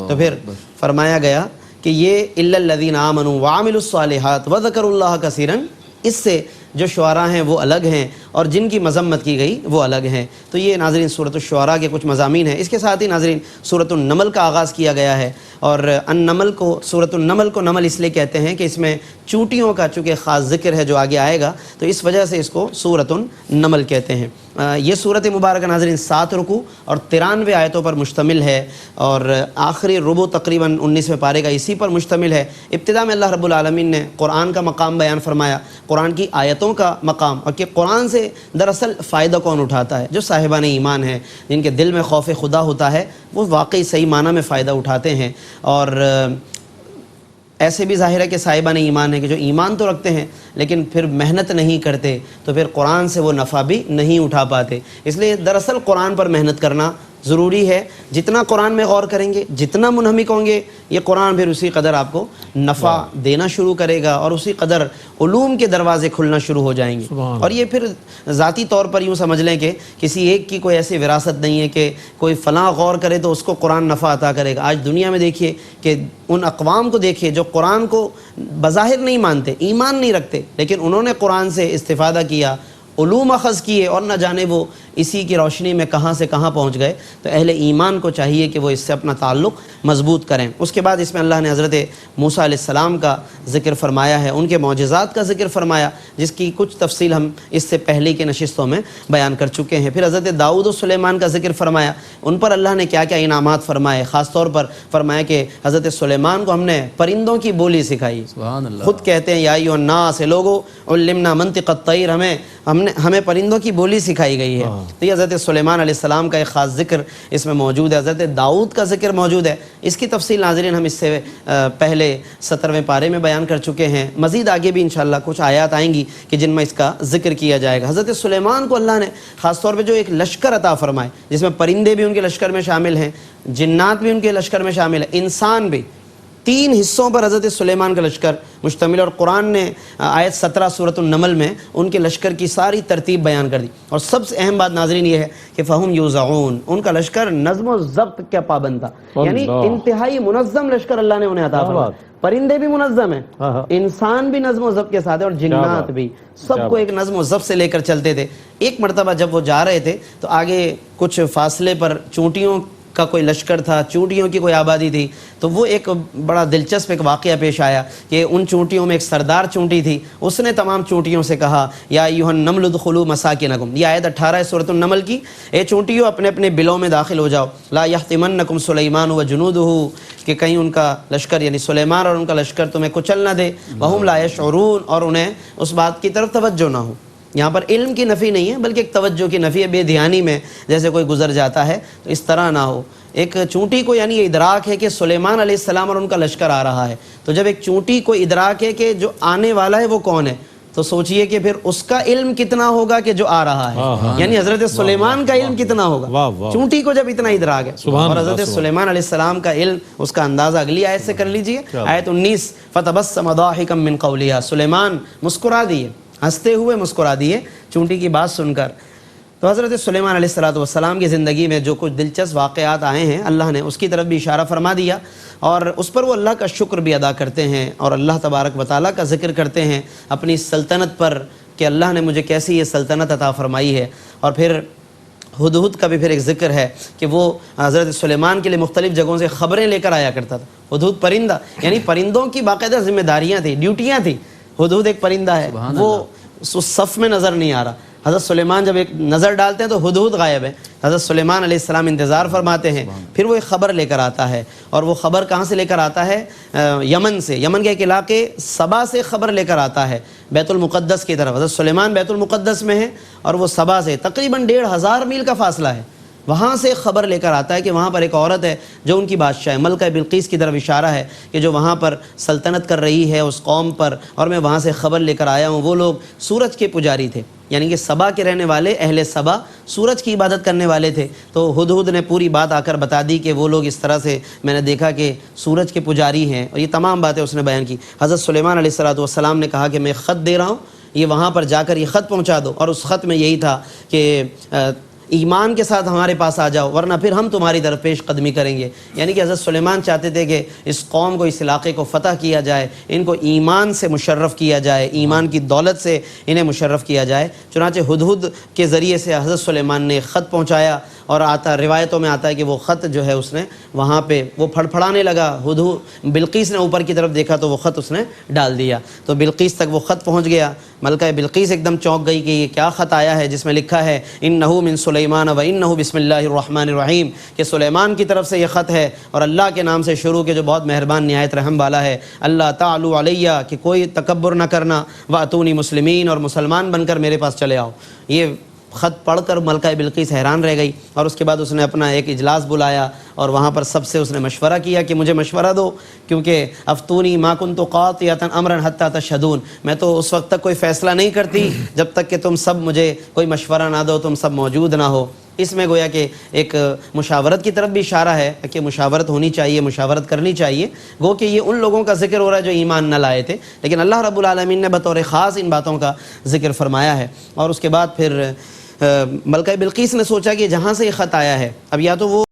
تو پھر فرمایا گیا کہ یہ الا الذین آمنوا وعملوا الصالحات وذکروا اللہ کثیرا، اس سے جو شعراء ہیں وہ الگ ہیں اور جن کی مذمت کی گئی وہ الگ ہیں. تو یہ ناظرین سورۃ الشعراء کے کچھ مضامین ہیں. اس کے ساتھ ہی ناظرین سورۃ النمل کا آغاز کیا گیا ہے، اور النمل کو، سورۃ النمل کو نمل اس لیے کہتے ہیں کہ اس میں چونٹیوں کا چونکہ خاص ذکر ہے جو آگے آئے گا، تو اس وجہ سے اس کو سورۃ النمل کہتے ہیں. یہ سورۃ مبارکہ ناظرین 7 رکوع اور 93 آیتوں پر مشتمل ہے، اور آخری ربع تقریباً 19ویں پارے کا اسی پر مشتمل ہے. ابتدا میں اللہ رب العالمین نے قرآن کا مقام بیان فرمایا، قرآن کی آیتوں کا مقام، اور کہ قرآن سے دراصل فائدہ کون اٹھاتا ہے. جو صاحبان ایمان ہیں، جن کے دل میں خوف خدا ہوتا ہے، وہ واقعی صحیح معنی میں فائدہ اٹھاتے ہیں. اور ایسے بھی ظاہر ہے کہ صاحبان ایمان ہیں کہ جو ایمان تو رکھتے ہیں لیکن پھر محنت نہیں کرتے، تو پھر قرآن سے وہ نفع بھی نہیں اٹھا پاتے. اس لیے دراصل قرآن پر محنت کرنا ضروری ہے. جتنا قرآن میں غور کریں گے، جتنا منہمک ہوں گے، یہ قرآن پھر اسی قدر آپ کو نفع دینا شروع کرے گا، اور اسی قدر علوم کے دروازے کھلنا شروع ہو جائیں گے. اور یہ پھر ذاتی طور پر یوں سمجھ لیں کہ کسی ایک کی کوئی ایسی وراثت نہیں ہے کہ کوئی فلاں غور کرے تو اس کو قرآن نفع عطا کرے گا. آج دنیا میں دیکھیے کہ ان اقوام کو دیکھیے جو قرآن کو بظاہر نہیں مانتے، ایمان نہیں رکھتے، لیکن انہوں نے قرآن سے استفادہ کیا، علوم اخذ کیے، اور نہ جانے وہ اسی کی روشنی میں کہاں سے کہاں پہنچ گئے. تو اہل ایمان کو چاہیے کہ وہ اس سے اپنا تعلق مضبوط کریں. اس کے بعد اس میں اللہ نے حضرت موسیٰ علیہ السلام کا ذکر فرمایا ہے، ان کے معجزات کا ذکر فرمایا، جس کی کچھ تفصیل ہم اس سے پہلے کے نشستوں میں بیان کر چکے ہیں. پھر حضرت داؤد و سلیمان کا ذکر فرمایا، ان پر اللہ نے کیا کیا انعامات فرمائے. خاص طور پر فرمایا کہ حضرت سلیمان کو ہم نے پرندوں کی بولی سکھائی. خود کہتے ہیں یا ایھا الناس، لوگو علمنا منطق الطیر، ہمیں پرندوں کی بولی سکھائی گئی ہے. تو یہ حضرت سلیمان علیہ السلام کا ایک خاص ذکر اس میں موجود ہے. حضرت داؤد کا ذکر موجود ہے، اس کی تفصیل ناظرین ہم اس سے پہلے 17ویں پارے میں بیان کر چکے ہیں. مزید آگے بھی انشاءاللہ کچھ آیات آئیں گی کہ جن میں اس کا ذکر کیا جائے گا. حضرت سلیمان کو اللہ نے خاص طور پہ جو ایک لشکر عطا فرمائے، جس میں پرندے بھی ان کے لشکر میں شامل ہیں، جنات بھی ان کے لشکر میں شامل ہیں، انسان بھی. 3 حصوں پر حضرت سلیمان کا لشکر مشتمل، اور قرآن نے آیت 17 سورۃ النمل میں ان کے لشکر کی ساری ترتیب بیان کر دی. اور سب سے اہم بات ناظرین یہ ہے کہ فہم یوزعون، ان کا لشکر نظم و ضبط کا پابند تھا، یعنی انتہائی منظم لشکر اللہ نے انہیں عطا فرمایا. پرندے بھی منظم ہیں، انسان بھی نظم و ضبط کے ساتھ ہے، اور جنات بھی، سب کو ایک نظم و ضبط سے لے کر چلتے تھے. ایک مرتبہ جب وہ جا رہے تھے تو آگے کچھ فاصلے پر چونٹیوں کا کوئی لشکر تھا، چونٹیوں کی کوئی آبادی تھی. تو وہ ایک بڑا دلچسپ ایک واقعہ پیش آیا کہ ان چونٹیوں میں ایک سردار چونٹی تھی. اس نے تمام چونٹیوں سے کہا یا ایھا النمل ادخلوا مساکنکم، یہ آیت 18 ہے سورۃ النمل کی. اے چونٹیوں اپنے اپنے بلوں میں داخل ہو جاؤ. لا یحطمنکم سلیمان وجنودہ، کہ کہیں ان کا لشکر یعنی سلیمان اور ان کا لشکر تمہیں کچل نہ دے. وہم لا یشعرون، اور انہیں اس بات کی طرف توجہ نہ ہو. یہاں پر علم کی نفی نہیں ہے بلکہ ایک توجہ کی نفی ہے. بے دھیانی میں جیسے کوئی گزر جاتا ہے تو اس طرح نہ ہو. ایک چونٹی کو یعنی یہ ادراک ہے کہ سلیمان علیہ السلام اور ان کا لشکر آ رہا ہے. تو جب ایک چونٹی کو ادراک ہے کہ جو آنے والا ہے وہ کون ہے، تو سوچئے کہ پھر اس کا علم کتنا ہوگا کہ جو آ رہا ہے، یعنی حضرت سلیمان کا علم کتنا ہوگا. چونٹی کو جب اتنا ادراک ہے. اور حضرت سلیمان علیہ السلام کا علم، اس کا اندازہ اگلی آیت سے کر لیجئے، آیت 19 فتبسم ضاحکا من قولها. سلیمان مسکرا دیے، ہنستے ہوئے مسکرا دیے چونٹی کی بات سن کر. تو حضرت سلیمان علیہ السلام کی زندگی میں جو کچھ دلچسپ واقعات آئے ہیں، اللہ نے اس کی طرف بھی اشارہ فرما دیا، اور اس پر وہ اللہ کا شکر بھی ادا کرتے ہیں، اور اللہ تبارک و تعالیٰ کا ذکر کرتے ہیں اپنی سلطنت پر کہ اللہ نے مجھے کیسی یہ سلطنت عطا فرمائی ہے. اور پھر ہدہد کا بھی پھر ایک ذکر ہے کہ وہ حضرت سلیمان کے لیے مختلف جگہوں سے خبریں لے کر آیا کرتا تھا. ہدہد پرندہ، یعنی پرندوں کی باقاعدہ ذمہ داریاں تھیں، ڈیوٹیاں تھیں. ہدہد ایک پرندہ ہے، وہ اس صف میں نظر نہیں آ رہا. حضرت سلیمان جب ایک نظر ڈالتے ہیں تو ہدہد غائب ہے. حضرت سلیمان علیہ السلام انتظار فرماتے ہیں، پھر وہ ایک خبر لے کر آتا ہے. اور وہ خبر کہاں سے لے کر آتا ہے؟ یمن سے، یمن کے ایک علاقے سبا سے خبر لے کر آتا ہے بیت المقدس کی طرف. حضرت سلیمان بیت المقدس میں ہے اور وہ سبا سے تقریباً 1500 میل کا فاصلہ ہے. وہاں سے خبر لے کر آتا ہے کہ وہاں پر ایک عورت ہے جو ان کی بادشاہ ہے. ملکہ بلقیس کی طرف اشارہ ہے کہ جو وہاں پر سلطنت کر رہی ہے اس قوم پر، اور میں وہاں سے خبر لے کر آیا ہوں. وہ لوگ سورج کے پجاری تھے، یعنی کہ سبا کے رہنے والے اہل سبا سورج کی عبادت کرنے والے تھے. تو ہدہد نے پوری بات آ کر بتا دی کہ وہ لوگ اس طرح سے میں نے دیکھا کہ سورج کے پجاری ہیں، اور یہ تمام باتیں اس نے بیان کی. حضرت سلیمان علیہ السلام نے کہا کہ میں خط دے رہا ہوں یہ وہاں پر جا کر یہ خط پہنچا دو، اور اس خط میں یہی تھا کہ ایمان کے ساتھ ہمارے پاس آ جاؤ ورنہ پھر ہم تمہاری طرف پیش قدمی کریں گے۔ یعنی کہ حضرت سلیمان چاہتے تھے کہ اس قوم کو، اس علاقے کو فتح کیا جائے، ان کو ایمان سے مشرف کیا جائے، ایمان کی دولت سے انہیں مشرف کیا جائے۔ چنانچہ ہدہد کے ذریعے سے حضرت سلیمان نے خط پہنچایا، اور روایتوں میں آتا ہے کہ وہ خط جو ہے اس نے وہاں پہ وہ پھڑپھڑانے لگا، بلقیس نے اوپر کی طرف دیکھا تو وہ خط اس نے ڈال دیا، تو بلقیس تک وہ خط پہنچ گیا۔ ملکہ بلقیس ایک دم چونک گئی کہ یہ کیا خط آیا ہے جس میں لکھا ہے انہ من سلیمان و انہ بسم اللہ الرحمن الرحیم، کہ سلیمان کی طرف سے یہ خط ہے اور اللہ کے نام سے شروع کے جو بہت مہربان نہایت رحم والا ہے، اللہ تعالوا علیہ، کہ کوئی تکبر نہ کرنا، واتونی مسلمین، اور مسلمان بن کر میرے پاس چلے آؤ۔ یہ خط پڑھ کر ملکہ بلقیس حیران رہ گئی، اور اس کے بعد اس نے اپنا ایک اجلاس بلایا اور وہاں پر سب سے اس نے مشورہ کیا کہ مجھے مشورہ دو، کیونکہ افتونی ما کنت قاطعۃ امرا حتی تشہدون، میں تو اس وقت تک کوئی فیصلہ نہیں کرتی جب تک کہ تم سب مجھے کوئی مشورہ نہ دو، تم سب موجود نہ ہو۔ اس میں گویا کہ ایک مشاورت کی طرف بھی اشارہ ہے کہ مشاورت ہونی چاہیے، مشاورت کرنی چاہیے، گو کہ یہ ان لوگوں کا ذکر ہو رہا ہے جو ایمان نہ لائے تھے، لیکن اللہ رب العالمین نے بطور خاص ان باتوں کا ذکر فرمایا ہے۔ اور اس کے بعد پھر ملکہ بلقیس نے سوچا کہ جہاں سے یہ خط آیا ہے، اب یا تو وہ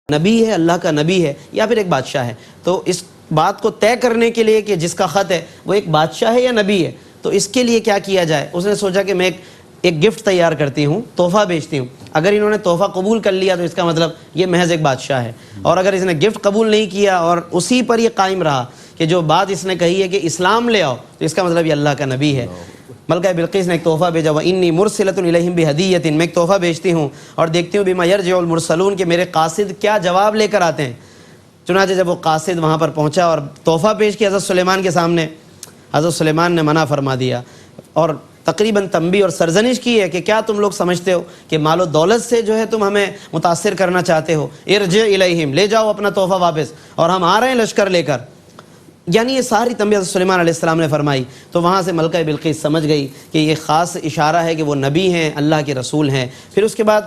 نبی ہے، اللہ کا نبی ہے، یا پھر ایک بادشاہ ہے، تو اس بات کو طے کرنے کے لیے کہ جس کا خط ہے وہ ایک بادشاہ ہے یا نبی ہے، تو اس کے لیے کیا کیا جائے۔ اس نے سوچا کہ میں ایک گفٹ تیار کرتی ہوں، تحفہ بیچتی ہوں، اگر انہوں نے تحفہ قبول کر لیا تو اس کا مطلب یہ محض ایک بادشاہ ہے، اور اگر اس نے گفٹ قبول نہیں کیا اور اسی پر یہ قائم رہا کہ جو بات اس نے کہی ہے کہ اسلام لے آؤ، تو اس کا مطلب یہ اللہ کا نبی ہے۔ ملکہ بلقیس نے ایک تحفہ بھیجا، وَإِنِّي مُرْسِلَةٌ إِلَيْهِمْ بِهَدِيَّةٍ، میں ایک تحفہ بیچتی ہوں اور دیکھتی ہوں بِمَا يَرْجِعُ الْمُرْسَلُونَ کہ میرے قاصد کیا جواب لے کر آتے ہیں۔ چنانچہ جب وہ قاصد وہاں پر پہنچا اور تحفہ پیش کیا حضرت سلیمان کے سامنے، حضرت سلیمان نے منع فرما دیا اور تقریباً تنبیہ اور سرزنش کی ہے کہ کیا تم لوگ سمجھتے ہو کہ مال و دولت سے جو ہے تم ہمیں متاثر کرنا چاہتے ہو، ارجع الیہم، لے جاؤ اپنا تحفہ واپس، اور ہم آ رہے ہیں لشکر لے کر۔ یعنی یہ ساری تنبیہ حضرت سلیمان علیہ السلام نے فرمائی، تو وہاں سے ملکہ بلقیس سمجھ گئی کہ یہ خاص اشارہ ہے کہ وہ نبی ہیں، اللہ کے رسول ہیں۔ پھر اس کے بعد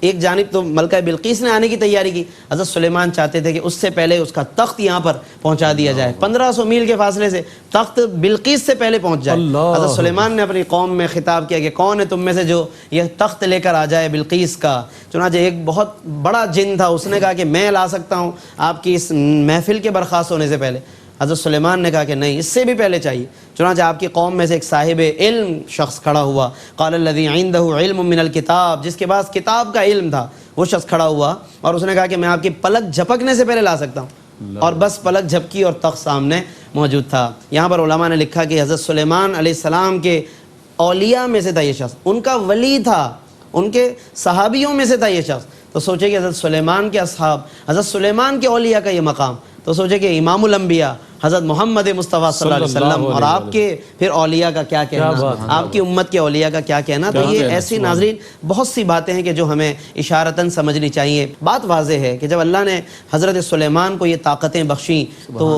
ایک جانب تو ملکہ بلقیس نے آنے کی تیاری کی، حضرت سلیمان چاہتے تھے کہ اس سے پہلے اس کا تخت یہاں پر پہنچا دیا جائے، 1500 میل کے فاصلے سے تخت بلقیس سے پہلے پہنچ جائے۔ حضرت سلیمان نے اپنی قوم میں خطاب کیا کہ کون ہے تم میں سے جو یہ تخت لے کر آ جائے بلقیس کا۔ چنانچہ ایک بہت بڑا جن تھا، اس نے کہا کہ میں لا سکتا ہوں آپ کی اس محفل کے برخاست ہونے سے پہلے۔ حضرت سلیمان نے کہا کہ نہیں، اس سے بھی پہلے چاہیے۔ چنانچہ آپ کی قوم میں سے ایک صاحب علم شخص کھڑا ہوا، قال الذی عنده علم من الکتاب، جس کے پاس کتاب کا علم تھا، وہ شخص کھڑا ہوا اور اس نے کہا کہ میں آپ کی پلک جھپکنے سے پہلے لا سکتا ہوں، اور بس پلک جھپکی اور تخت سامنے موجود تھا۔ یہاں پر علماء نے لکھا کہ حضرت سلیمان علیہ السلام کے اولیاء میں سے تھا یہ شخص، ان کا ولی تھا، ان کے صحابیوں میں سے تھا یہ شخص۔ تو سوچے کہ حضرت سلیمان کے اصحاب، حضرت سلیمان کے اولیاء کا یہ مقام، تو سوچے کہ امام الانبیاء حضرت محمد مصطفیٰ صلی اللہ علیہ وسلم اور آپ کے پھر اولیاء کا کیا کہنا، آپ کی امت کے اولیاء کا کیا کہنا۔ تو یہ ایسی ناظرین بہت سی باتیں ہیں کہ جو ہمیں اشارتاً سمجھنی چاہیے۔ بات واضح ہے کہ جب اللہ نے حضرت سلیمان کو یہ طاقتیں بخشیں تو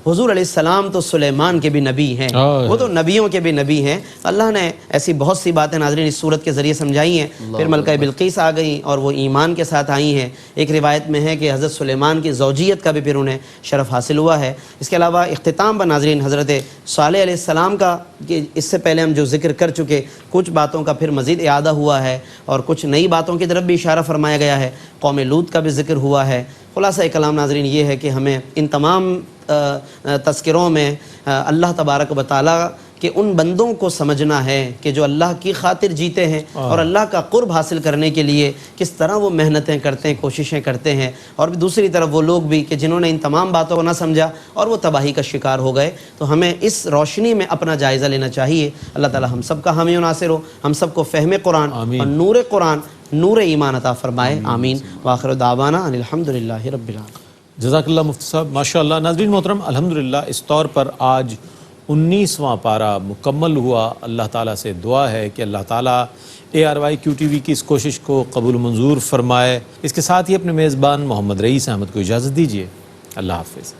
حضور علیہ السلام تو سلیمان کے بھی نبی ہیں، وہ تو نبیوں کے بھی نبی ہیں۔ اللہ نے ایسی بہت سی باتیں ناظرین اس صورت کے ذریعے سمجھائی ہیں۔ پھر ملکہ بلقیس آ گئیں اور وہ ایمان کے ساتھ آئی ہیں۔ ایک روایت میں ہے کہ حضرت سلیمان کی زوجیت کا بھی پھر انہیں شرف حاصل ہوا ہے۔ اس کے علاوہ اختتام پر ناظرین حضرت صالح علیہ السلام کا، کہ اس سے پہلے ہم جو ذکر کر چکے کچھ باتوں کا پھر مزید اعادہ ہوا ہے اور کچھ نئی باتوں کی طرف بھی اشارہ فرمایا گیا ہے، قوم لوط کا بھی ذکر ہوا ہے۔ خلاصہ کلام ناظرین یہ ہے کہ ہمیں ان تمام تذکروں میں اللہ تبارک و تعالیٰ کہ ان بندوں کو سمجھنا ہے کہ جو اللہ کی خاطر جیتے ہیں اور اللہ کا قرب حاصل کرنے کے لیے کس طرح وہ محنتیں کرتے ہیں، کوششیں کرتے ہیں، اور دوسری طرف وہ لوگ بھی کہ جنہوں نے ان تمام باتوں کو نہ سمجھا اور وہ تباہی کا شکار ہو گئے۔ تو ہمیں اس روشنی میں اپنا جائزہ لینا چاہیے۔ اللہ تعالی ہم سب کا حامی و ناصر ہو، ہم سب کو فہم قرآن اور نور قرآن، نور ایمان عطا فرمائے، آمین۔ وآخر دعوانا ان الحمدللہ رب العالمین۔ جزاک اللہ مفتی صاحب، ماشاء اللہ۔ ناظرین محترم، الحمدللہ اس طور پر آج 19واں پارہ مکمل ہوا۔ اللہ تعالیٰ سے دعا ہے کہ اللہ تعالیٰ ARYQTV کی اس کوشش کو قبول منظور فرمائے۔ اس کے ساتھ ہی اپنے میزبان محمد رئیس احمد کو اجازت دیجیے۔ اللہ حافظ۔